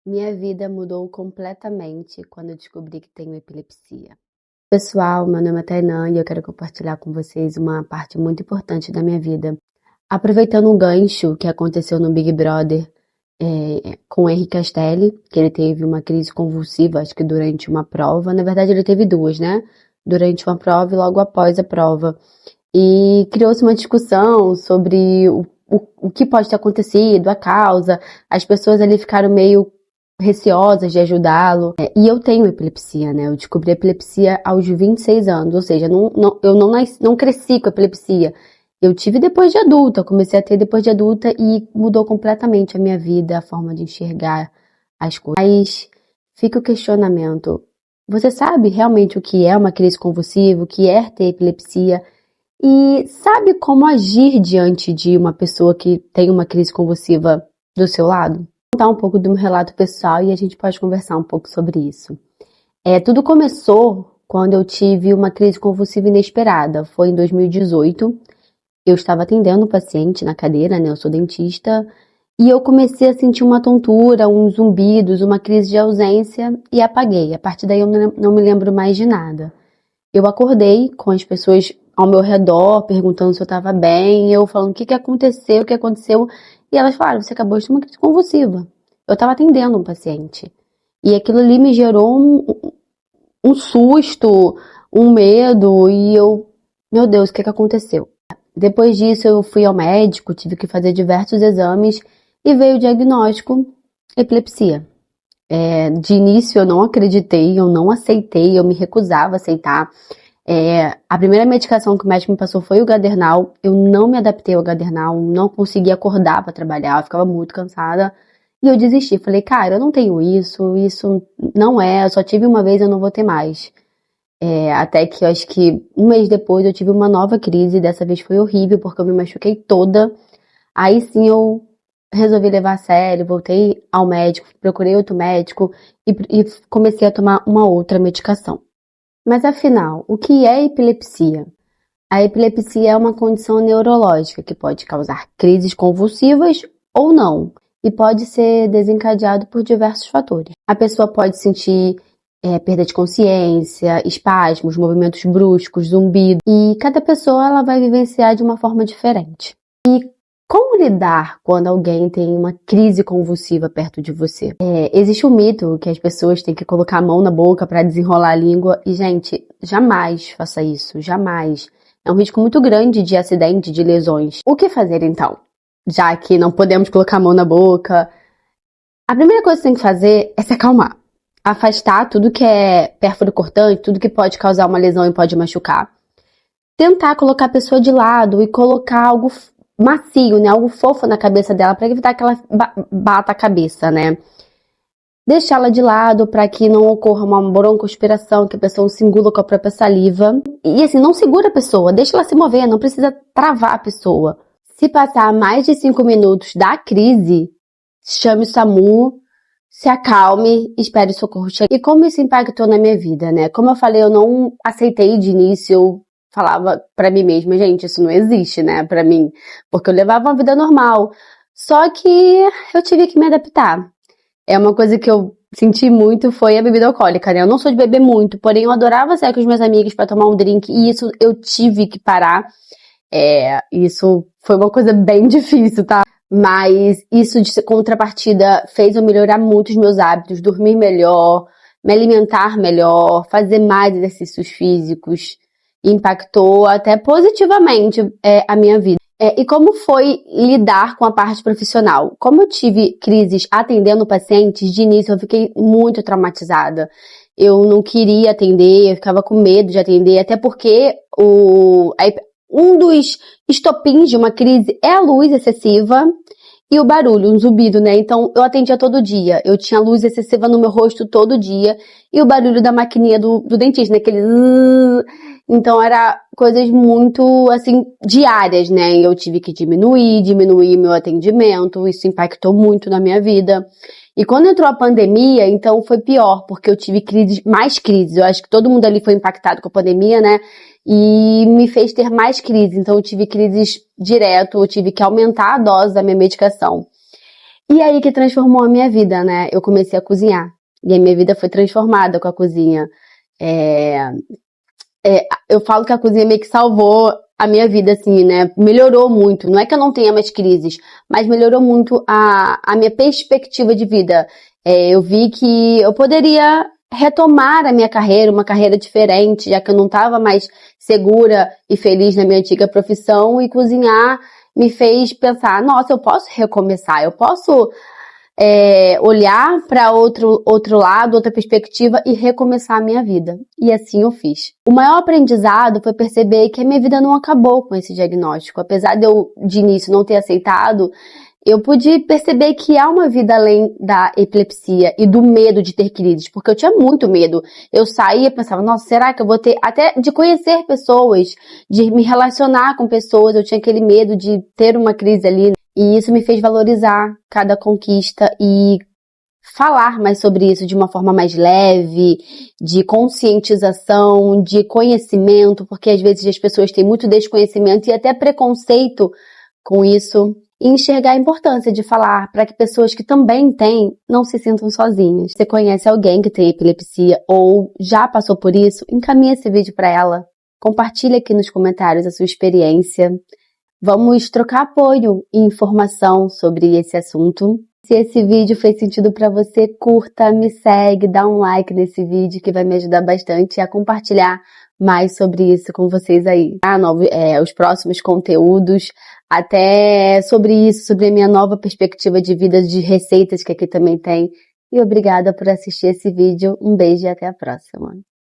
Minha vida mudou completamente quando eu descobri que tenho epilepsia. Pessoal, meu nome é Tainã e eu quero compartilhar com vocês uma parte muito importante da minha vida. Aproveitando um gancho que aconteceu no Big Brother com o Henrique Castelli, que ele teve uma crise convulsiva, acho que durante uma prova. Na verdade, ele teve duas, né? Durante uma prova e logo após a prova. E criou-se uma discussão sobre o que pode ter acontecido, a causa. As pessoas ali ficaram meio receosas de ajudá-lo. E eu tenho epilepsia, né? Eu descobri a epilepsia aos 26 anos, ou seja, eu não cresci com epilepsia. Eu tive depois de adulta, comecei a ter depois de adulta e mudou completamente a minha vida, a forma de enxergar as coisas. Mas fica o questionamento: você sabe realmente o que é uma crise convulsiva, o que é ter epilepsia? E sabe como agir diante de uma pessoa que tem uma crise convulsiva do seu lado? Vou contar um pouco do meu relato pessoal e a gente pode conversar um pouco sobre isso. Tudo começou quando eu tive uma crise convulsiva inesperada. Foi em 2018. Eu estava atendendo um paciente na cadeira, né? Eu sou dentista. E eu comecei a sentir uma tontura, uns zumbidos, uma crise de ausência e apaguei. A partir daí eu não me lembro mais de nada. Eu acordei com as pessoas ao meu redor, perguntando se eu estava bem, eu falando o que aconteceu, e elas falaram: você acabou de ter uma crise convulsiva. Eu estava atendendo um paciente. E aquilo ali me gerou um susto, um medo, e meu Deus, o que aconteceu? Depois disso eu fui ao médico, tive que fazer diversos exames, e veio o diagnóstico: epilepsia. De início eu não acreditei, eu não aceitei, eu me recusava a aceitar. A primeira medicação que o médico me passou foi o Gadernal. Eu não me adaptei ao Gadernal, não consegui acordar para trabalhar, eu ficava muito cansada. E eu desisti, falei: cara, eu não tenho isso não eu só tive uma vez, eu não vou ter mais. Até que eu acho que um mês depois eu tive uma nova crise, dessa vez foi horrível, porque eu me machuquei toda. Aí sim eu resolvi levar a sério, voltei ao médico, procurei outro médico e comecei a tomar uma outra medicação. Mas afinal, o que é epilepsia? A epilepsia é uma condição neurológica que pode causar crises convulsivas ou não, e pode ser desencadeado por diversos fatores. A pessoa pode sentir perda de consciência, espasmos, movimentos bruscos, zumbido, e cada pessoa ela vai vivenciar de uma forma diferente. E como lidar quando alguém tem uma crise convulsiva perto de você? Existe um mito que as pessoas têm que colocar a mão na boca para desenrolar a língua. E, gente, jamais faça isso. Jamais. É um risco muito grande de acidente, de lesões. O que fazer, então? Já que não podemos colocar a mão na boca. A primeira coisa que você tem que fazer é se acalmar. Afastar tudo que é pérfuro cortante, tudo que pode causar uma lesão e pode machucar. Tentar colocar a pessoa de lado e colocar algo macio, né? Algo fofo na cabeça dela para evitar que ela bata a cabeça, né? Deixar ela de lado para que não ocorra uma broncoaspiração, que a pessoa se engula com a própria saliva. E assim, não segura a pessoa, deixa ela se mover, não precisa travar a pessoa. Se passar mais de 5 minutos da crise, chame o SAMU, se acalme, espere o socorro chegar. E como isso impactou na minha vida, né? Como eu falei, eu não aceitei de início, eu falava pra mim mesma: gente, isso não existe, né, pra mim, porque eu levava uma vida normal. Só que eu tive que me adaptar. Uma coisa que eu senti muito foi a bebida alcoólica, né? Eu não sou de beber muito, porém eu adorava sair com os meus amigos pra tomar um drink, e isso eu tive que parar. Isso foi uma coisa bem difícil, tá? Mas isso de contrapartida fez eu melhorar muito os meus hábitos, dormir melhor, me alimentar melhor, fazer mais exercícios físicos. Impactou até positivamente a minha vida. E como foi lidar com a parte profissional? Como eu tive crises atendendo pacientes, de início eu fiquei muito traumatizada. Eu não queria atender, eu ficava com medo de atender, até porque um dos estopins de uma crise é a luz excessiva e o barulho, um zumbido, né? Então, eu atendia todo dia. Eu tinha luz excessiva no meu rosto todo dia e o barulho da maquininha do dentista, né? Aquele... Então, era coisas muito, assim, diárias, né? E eu tive que diminuir meu atendimento. Isso impactou muito na minha vida. E quando entrou a pandemia, então foi pior, porque eu tive mais crises. Eu acho que todo mundo ali foi impactado com a pandemia, né? E me fez ter mais crises. Então eu tive crises direto, eu tive que aumentar a dose da minha medicação. E aí que transformou a minha vida, né? Eu comecei a cozinhar. E a minha vida foi transformada com a cozinha. É, eu falo que a cozinha meio que salvou a minha vida, assim, né? Melhorou muito. Não é que eu não tenha mais crises, mas melhorou muito a minha perspectiva de vida. Eu vi que eu poderia retomar a minha carreira, uma carreira diferente, já que eu não estava mais segura e feliz na minha antiga profissão, e cozinhar me fez pensar, nossa, eu posso recomeçar, eu posso olhar para outro lado, outra perspectiva e recomeçar a minha vida. E assim eu fiz. O maior aprendizado foi perceber que a minha vida não acabou com esse diagnóstico. Apesar de eu, de início, não ter aceitado, eu pude perceber que há uma vida além da epilepsia e do medo de ter crises, porque eu tinha muito medo. Eu saía e pensava, nossa, será que eu vou ter, até de conhecer pessoas, de me relacionar com pessoas, eu tinha aquele medo de ter uma crise ali. E isso me fez valorizar cada conquista e falar mais sobre isso de uma forma mais leve, de conscientização, de conhecimento, porque às vezes as pessoas têm muito desconhecimento e até preconceito com isso. E enxergar a importância de falar para que pessoas que também têm não se sintam sozinhas. Se você conhece alguém que tem epilepsia ou já passou por isso, encaminhe esse vídeo para ela. Compartilhe aqui nos comentários a sua experiência. Vamos trocar apoio e informação sobre esse assunto. Se esse vídeo fez sentido para você, curta, me segue, dá um like nesse vídeo que vai me ajudar bastante a compartilhar mais sobre isso com vocês aí. Os próximos conteúdos, até sobre isso, sobre a minha nova perspectiva de vida, de receitas que aqui também tem. E obrigada por assistir esse vídeo. Um beijo e até a próxima.